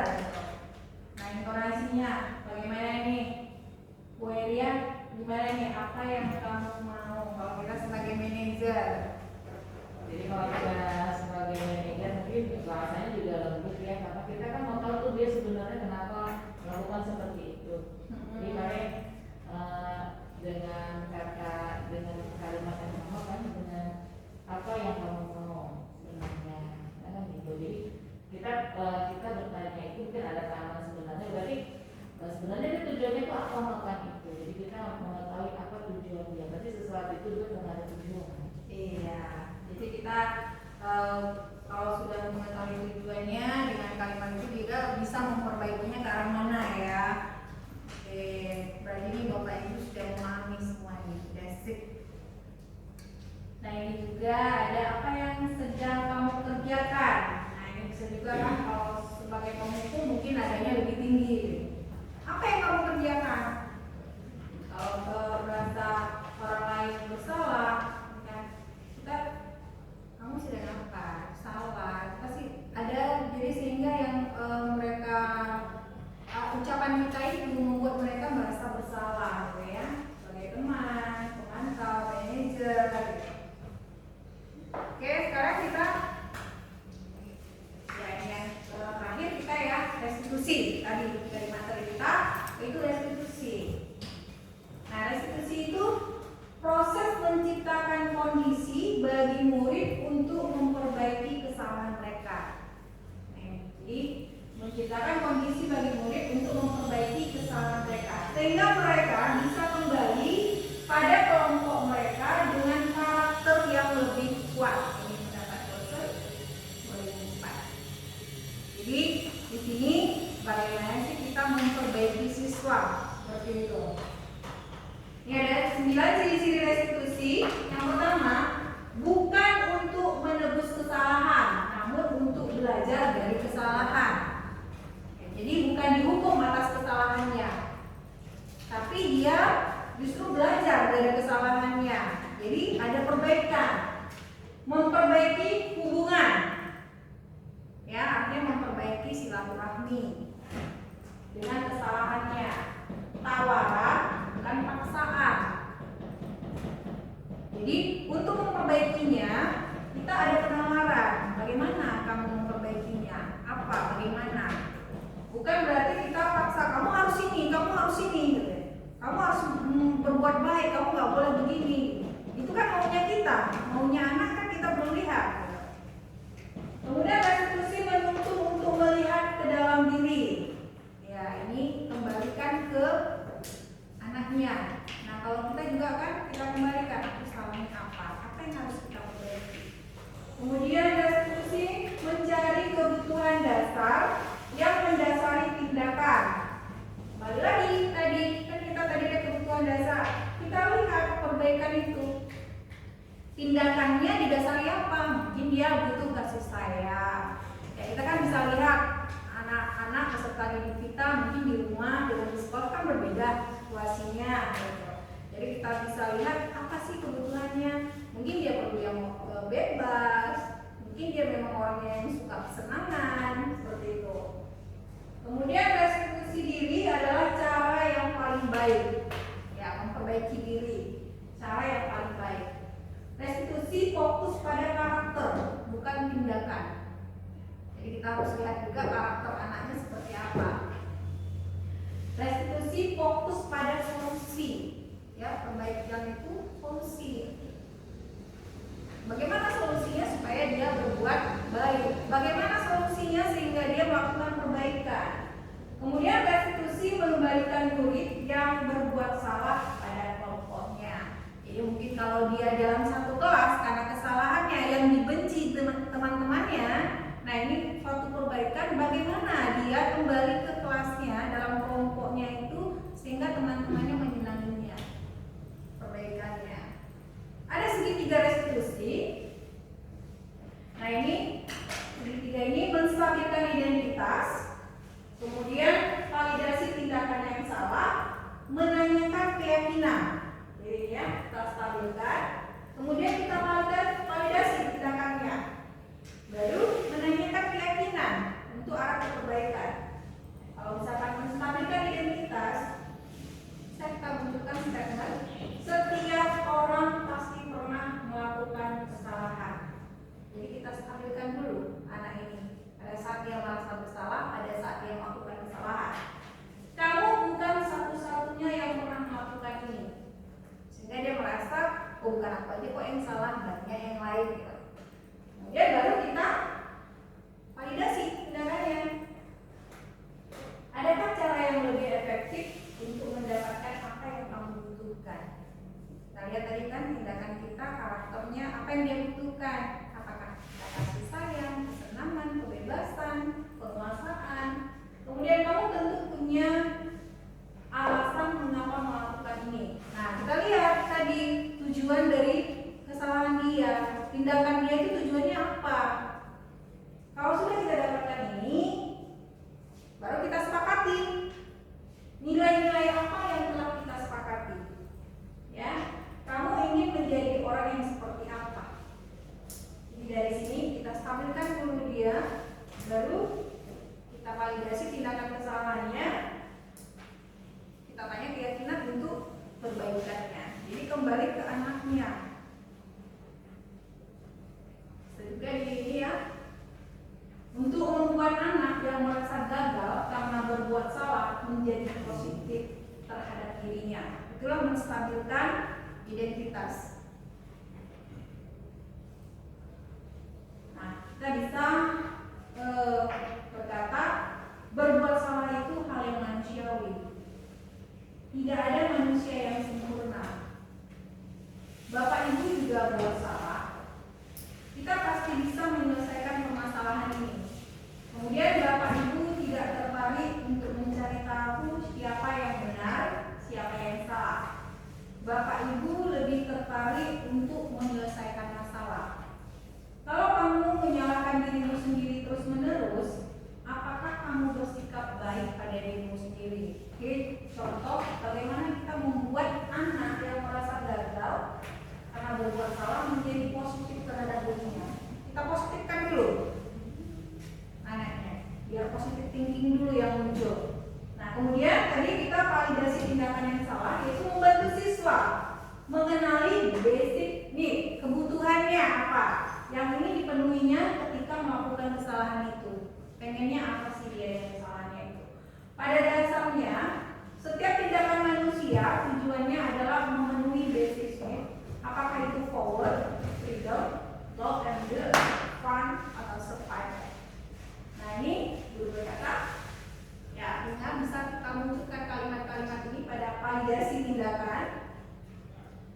nah intonasinya bagaimana nih? Bu Elia, gimana nih? Apa yang kamu mau kalau kita sebagai manajer? Jadi kalau kita sebagai manajer mungkin bahasanya juga lembut ya, karena kita kan mau tahu tuh dia sebenarnya kenapa melakukan seperti itu. Jadi kalian dengan kalimat yang sama kan, dengan apa yang kamu mau sebenarnya, kan gitu. Jadi kita bertanya itu mungkin ada keamanan sebenarnya, berarti sebenarnya itu tujuannya itu apa melakukan itu. Jadi kita mengetahui apa tujuannya. Berarti sesuatu itu juga dengan ada tujuan. Iya, jadi kita kalau sudah mengetahui tujuannya dengan kalimat itu kita bisa memperbaikinya ke arah mana ya. Oke, berarti ini Bapak Ibu sudah memahami semua ini, sudah sip. Nah ini juga ada apa yang sedang kamu kerjakan. Nah ini bisa juga kan kalau sebagai pemukul mungkin adanya lebih tinggi. Apa yang kamu kerjakan? Kalau merasa orang lain bersalah, kita kamu sedang apa? Salah. Kita sih ada jadi sehingga yang mereka ucapan kita itu membuat mereka merasa bersalah, gitu ya. Sebagai teman, pemantau, manajer. Gitu. Oke, sekarang kita ya yang terakhir kita ya restitusi tadi dari materi kita itu restitusi. Nah restitusi itu proses menciptakan kondisi bagi murid untuk memperbaiki kesalahan mereka. Jadi menciptakan kondisi bagi murid untuk memperbaiki kesalahan mereka sehingga mereka bisa kembali pada kelompok mereka dengan karakter yang lebih kuat. Ini pendapat dosen 2004. Jadi di sini bagaimana sih kita memperbaiki siswa seperti itu. Ini ada 9 ciri-ciri restitusi. Yang pertama, bukan untuk menebus kesalahan, namun untuk belajar dari kesalahan. Jadi bukan dihukum atas kesalahannya, tapi dia justru belajar dari kesalahannya. Jadi ada perbaikan, memperbaiki hubungan, ya artinya memperbaiki silaturahmi dengan kesalahannya. Tawaran bukan paksaan. Jadi untuk memperbaikinya kita ada penawaran. Bagaimana kamu memperbaikinya? Apa? Bagaimana? Bukan berarti kita paksa kamu harus ini, kamu harus ini, gitu. Kamu harus berbuat baik, kamu nggak boleh begini. Itu kan maunya kita, maunya anak kan kita belum lihat. Kemudian restitusi menuntut untuk melihat ke dalam diri. Ya ini kembalikan ke anaknya. Nah kalau kita juga kan kita kembalikan kesalahannya apa yang harus kita perbaiki. Kemudian restitusi mencari kebutuhan dasar yang mendasari tindakan. dia butuh kasih sayang. Ya, kita kan bisa lihat anak-anak peserta didik kita mungkin di rumah dengan di sekolah kan berbeda situasinya gitu. Jadi kita bisa lihat apa sih kebutuhannya. Mungkin dia perlu yang bebas, mungkin dia memang orangnya yang suka kesenangan seperti itu. Kemudian restitusi diri adalah cara yang paling baik, ya, memperbaiki diri, cara yang paling baik. Restitusi fokus pada karakter, bukan tindakan. Jadi kita harus lihat juga karakter anaknya seperti apa. Restitusi fokus pada solusi, ya, perbaikan itu solusi. Bagaimana solusinya supaya dia berbuat baik? Bagaimana solusinya sehingga dia melakukan perbaikan? Kemudian restitusi mengembalikan murid yang berbuat salah pada kelompoknya. Jadi mungkin kalau dia dalam satu kelas karena kesalahannya yang dibenci teman-temannya, nah ini suatu perbaikan bagaimana dia kembali ke kelasnya dalam kelompoknya itu sehingga teman-temannya menyenanginya. Perbaikannya. Ada segitiga restitusi. Nah ini segitiga ini menstabilkan identitas, kemudian validasi tindakan yang salah, menanyakan keyakinan. Jadi ya kita stabilkan, kemudian kita validasi tindakannya, baru menanyakan keyakinan untuk arah perbaikan. Kalau misalkan menstabilkan identitas, kita munculkan statement setiap orang pasti pernah melakukan kesalahan. Jadi kita stabilkan dulu anak ini. Pada saat dia merasa bersalah, ada saat dia melakukan kesalahan. Kamu bukan satu-satunya yang pernah melakukan ini. Sehingga dia merasa, oh bukan aku aja kok yang salah, banyak yang lain gitu. Kemudian baru kita validasi tindakannya. Adakah cara yang lebih efektif untuk mendapatkan apa yang kamu butuhkan? Kita lihat tadi kan tindakan kita, karakternya, apa yang dia butuhkan. Apakah kita kasih sayang, kesenangan, kebebasan, penguasaan. Kemudian kamu tentu punya alasan mengapa melakukan ini. Nah kita lihat tadi tujuan dari kesalahan dia, tindakan dia itu tujuannya apa. Kalau sudah kita dapatkan ini, baru kita sepakati nilai-nilai apa yang telah kita sepakati. Ya, kamu ingin menjadi orang yang seperti apa? Jadi dari sini kita stabilkan dulu dia, baru kita validasi tindakan kesalahannya, kita tanya keyakinan untuk perbaikannya. Jadi kembali ke anaknya. Juga di ini ya, untuk membuat anak yang merasa gagal karena berbuat salah menjadi positif terhadap dirinya. Itulah menstabilkan identitas. Nah, kita bisa berkata berbuat salah itu hal yang manusiawi. Tidak ada manusia yang sempurna. Bapak Ibu juga buat salah. Kita pasti bisa menyelesaikan permasalahan ini. Kemudian Bapak Ibu tidak tertarik untuk mencari tahu siapa yang benar, siapa yang salah. Bapak Ibu lebih tertarik untuk menyelesaikan masalah. Kalau kamu menyalahkan dirimu sendiri terus-menerus, apakah kamu bersikap baik pada dirimu sendiri? Oke, contoh bagaimana kita membuat anak yang merasa gagal karena berbuat salah menjadi positif terhadap dirinya. Kita positifkan dulu anaknya, biar positif thinking dulu yang muncul. Nah kemudian tadi kita validasi tindakan yang salah, yaitu membantu siswa mengenali basic need, kebutuhannya apa, yang ini dipenuhinya ketika melakukan kesalahan itu. Pengennya apa sih dia yang kesalahannya itu? Pada dasarnya setiap tindakan manusia tujuannya adalah memenuhi basic need. Apakah itu power, freedom, love and the fun atau survival. Nah ini guru berkata, ya kita bisa kita munculkan kalimat-kalimat ini pada validasi tindakan.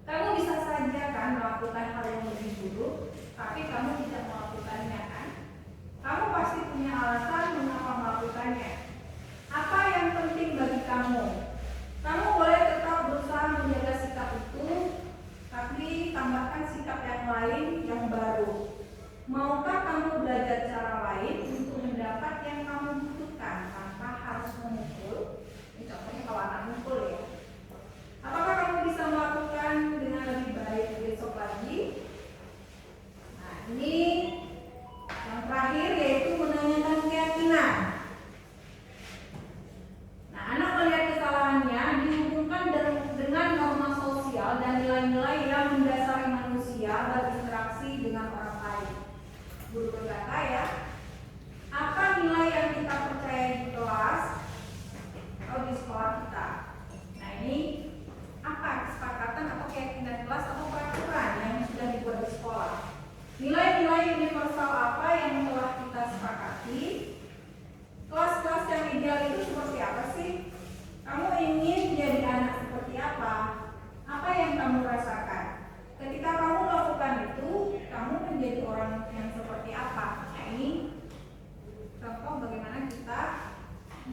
Kamu bisa saja kan melakukan hal yang lebih buruk, tapi kamu tidak melakukannya kan? Kamu pasti punya alasan mengapa melakukannya. Apa yang penting bagi kamu? Kamu boleh tetap berusaha menjaga sikap itu, tapi tambahkan sikap yang lain yang baru. Mau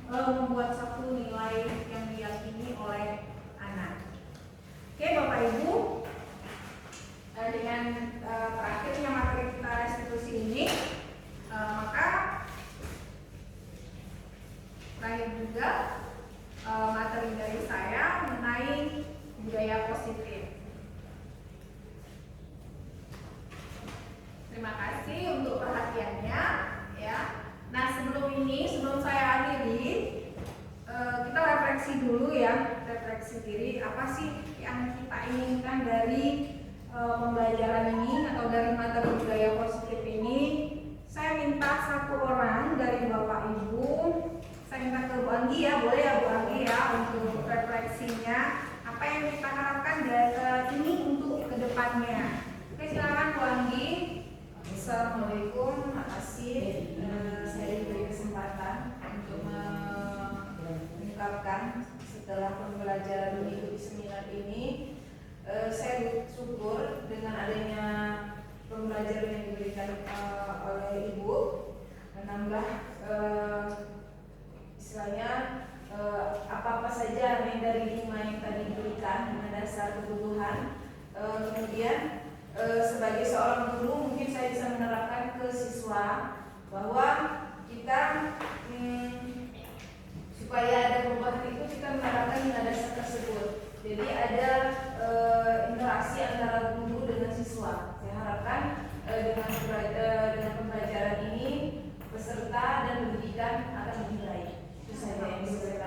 membuat satu nilai yang diyakini oleh anak. Oke Bapak Ibu, dengan terakhirnya materi kita restitusi ini, maka terakhir juga materi dari saya mengenai budaya positif. Terima kasih untuk perhatiannya ya. Nah sebelum saya akhiri, kita refleksi dulu ya, refleksi diri apa sih yang kita inginkan dari pembelajaran ini atau dari materi budaya positif ini. Saya minta satu orang dari Bapak Ibu, saya minta ke Bu Anggi ya, boleh ya Bu Anggi ya, untuk refleksinya apa yang kita harapkan dari ini untuk kedepannya. Oke silakan Bu Anggi. Assalamualaikum, makasih saya diberi kesempatan untuk mengungkapkan setelah pembelajaran mengikuti seminar ini. Saya bersyukur dengan adanya pembelajaran yang diberikan oleh Ibu, menambah istilahnya apa-apa saja yang dari 5 yang tadi diberikan dengan dasar kebutuhan. Kemudian sebagai seorang guru mungkin saya bisa menerapkan ke siswa bahwa kita supaya ada perubahan itu kita menerapkan nilai dasar tersebut. Jadi ada interaksi antara guru dengan siswa. Saya harapkan dengan pembelajaran ini peserta dan pendidikan akan lebih baik. Itu saja yang bisa saya